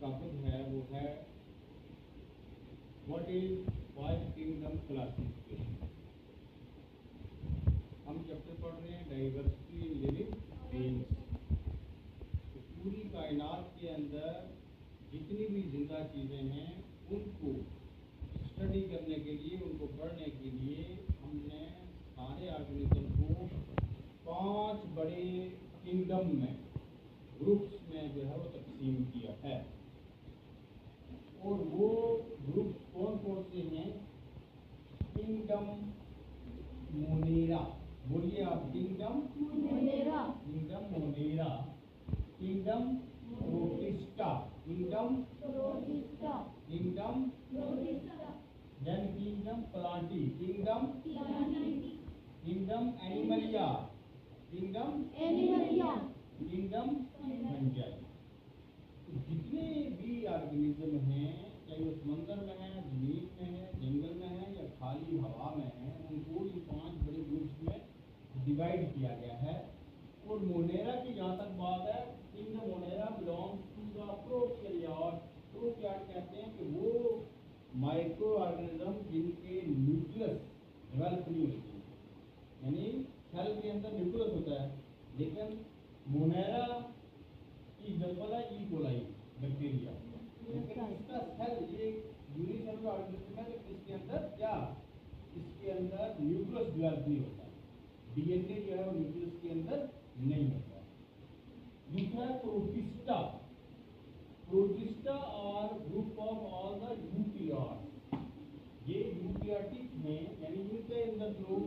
Topic है वो है what is five kingdom classification. हम चैप्टर पढ़ रहे हैं डाइवर्सिटी इन लिविंग बीइंग्स। तो पूरी कायनात के अंदर जितनी भी जिंदा चीज़ें हैं उनको स्टडी करने के लिए, उनको पढ़ने के लिए हमने सारे ऑर्गेनिज्म को 5 बड़े किंगडम में, ग्रुप्स में जो है वो तकसीम किया है। और वो ग्रुप्स कौन कौन से हैं? किंगडम मोनेरा, बोलिए आप, kingdom Monera, kingdom Monera, kingdom Protista, kingdom Protista, kingdom Protista, then kingdom Plantae, kingdom Plantae, kingdom Animalia, kingdom Animalia, kingdom Fungi. जितने भी ऑर्गेनिज्म हैं, चाहे वो समंदर में है, जमीन में है, जंगल में है या खाली हवा में है, उनको इन 5 बड़े ग्रुप्स में डिवाइड किया गया है। और मोनेरा की जहाँ तक बात है, kingdom Monera belongs to the prokaryote. Prokaryote कहते हैं कि वो माइक्रो ऑर्गेनिज्म जिनके न्यूक्लियस डेवलप नहीं होती, यानी सेल के अंदर न्यूक्लियस होता है, लेकिन मोनेरा की एग्जाम्पल है ई कोलाई बैक्टीरिया, लेकिन इसका सेल ये यूनिसेलुलर ऑर्गेनिज्म है, लेकिन इसके अंदर क्या, इसके अंदर न्यूक्लियस डेवलप नहीं होता, डीएनए जो है वो न्यूक्लियस के अंदर नहीं होता। दूसरा प्रोटिस्टा, प्रोटिस्टा और group of all the eukaryotes. ये यूकैरियोटिक में, यानी इनके अंदर जो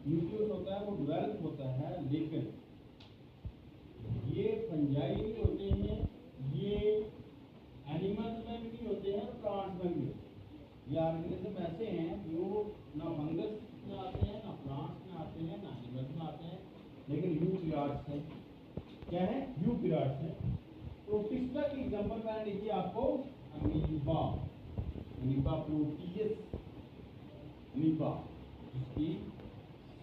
न्यूक्लियस होता है वो डेवलप होता है, लेकिन ये फंजाई भी होते हैं, ये एनिमल्स में भी नहीं होते हैं, प्लांट्स में भी होते हैं। ये ऑर्गेनिज्म ऐसे हैं जो ना फंगस में आते हैं, ना प्लांट्स में आते हैं, ना एनिमल्स में आते हैं, लेकिन यूकैरियोट्स हैं। क्या है? यूकैरियोट्स हैं। प्रोटिस्टा की एग्जांपल मैंने लिखी आपको, अमीबा, अमीबा प्रोटियस, अमीबा जिसकी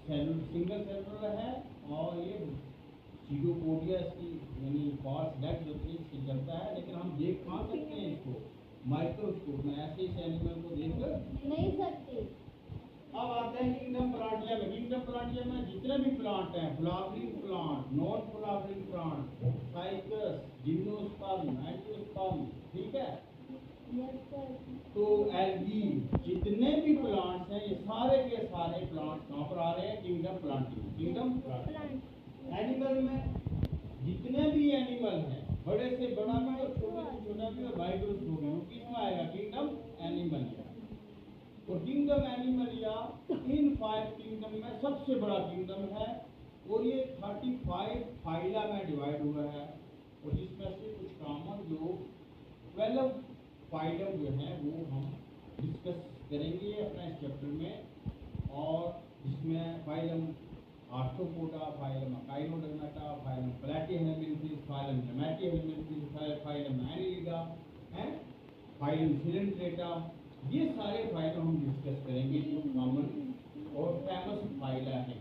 सिंगल सेलुलर है, और ये सीडोपोडिया इसकी यानी पार्ट्स लेग्स होती है, इसकी चलता है, लेकिन हम देख कहाँ सकते हैं इसको? माइक्रोस्कोप में ऐसे इस एनिमल को देखकर नहीं सकते। अब आते हैं किंगडम प्लांटिया में। किंगडम प्लांटिया में जितने भी प्लांट हैं, flowering plant, non flowering plant, cycas, gymnosperm, angiosperm, ठीक है, तो एल्गी, जितने भी प्लांट्स हैं, ये सारे के सारे प्लांट्स कहाँ पर आ रहे हैं? Kingdom Plantae, kingdom plant. Animal में जितने भी एनिमल हैं, बड़े से बड़ा भी और छोटे से छोटा भी और माइक्रोस्कोप भी, किसमें आएगा? Kingdom Animalia. और किंगडम एनिमलिया इन 5 किंगडम में सबसे बड़ा किंगडम है, और ये 35 फाइला में डिवाइड हुआ है, और जिसमें से कुछ कॉमन जो 12 फाइलम जो है वो हम डिस्कस करेंगे अपने इस चैप्टर में। और इसमें phylum Arthropoda, phylum Echinodermata, phylum Platyhelminthes, phylum Nemathelminthes, phylum Annelida, phylum Coelenterata, ये सारे फाइलम हम डिस्कस करेंगे जो कॉमन और फेमस फाइला है।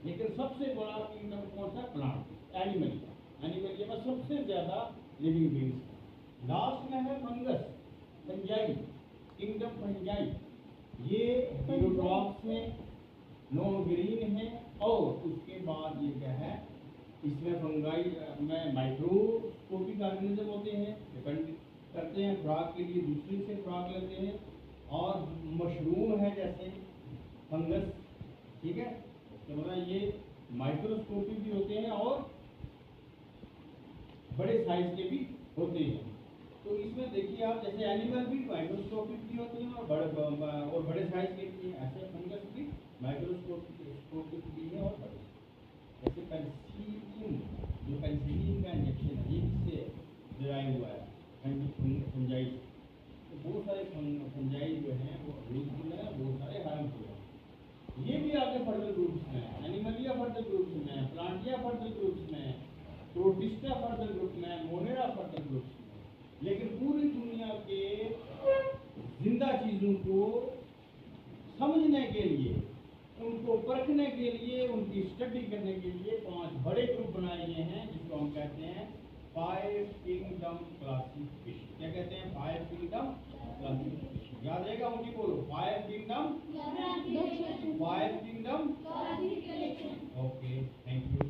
लेकिन सबसे बड़ा किंगडम कौन सा? Plant, Animalia. एनिमलिया में सबसे ज़्यादा लिविंग बींग्स। लास्ट में है फंगस, फंजाई, किंगडम फंजाई। ये हीरोट्रॉप्स हैं, नॉन ग्रीन है, और उसके बाद ये क्या है, इसमें फंगाई में माइक्रोस्कोपिक ऑर्गेनिज्म होते हैं, डिपेंड करते हैं, फ्रॉग के लिए दूसरे से फ्रॉग लेते हैं, और मशरूम है जैसे फंगस, ठीक है, तो मतलब ये माइक्रोस्कोपिक भी होते हैं और बड़े साइज के भी होते हैं। तो इसमें देखिए आप, जैसे एनिमल भी माइक्रोस्कोपिक भी होते हैं और बड़े साइज के भी हैं, ऐसे फंगस भी माइक्रोस्कोपिक भी है और बड़े। जैसे पेनिसिलिन, जो पेनिसिलिन का इंजेक्शन है, ये किससे डिराइव हुआ है? फंजाई। तो बहुत सारे फंजाई जो हैं वो यूजफुल है, बहुत सारे हार्मफुल हैं। ये भी आपके फर्दर ग्रुप्स में है, एनिमलिया फर्दर ग्रुप्स में, प्लांटिया फर्दर ग्रुप्स में, प्रोटिस्टा फर्दर ग्रुप में, मोनेरा फर्दर ग्रुप्स में। लेकिन पूरी दुनिया के जिंदा चीज़ों को समझने के लिए, उनको परखने के लिए, उनकी स्टडी करने के लिए 5 बड़े ग्रुप बनाए गए हैं, जिसको हम कहते हैं 5 किंगडम क्लासिफिकेशन। क्या कहते हैं? Kingdom classification. याद रहेगा, मुझे बोलो, 5 kingdom, 5 kingdom. Okay, thank you.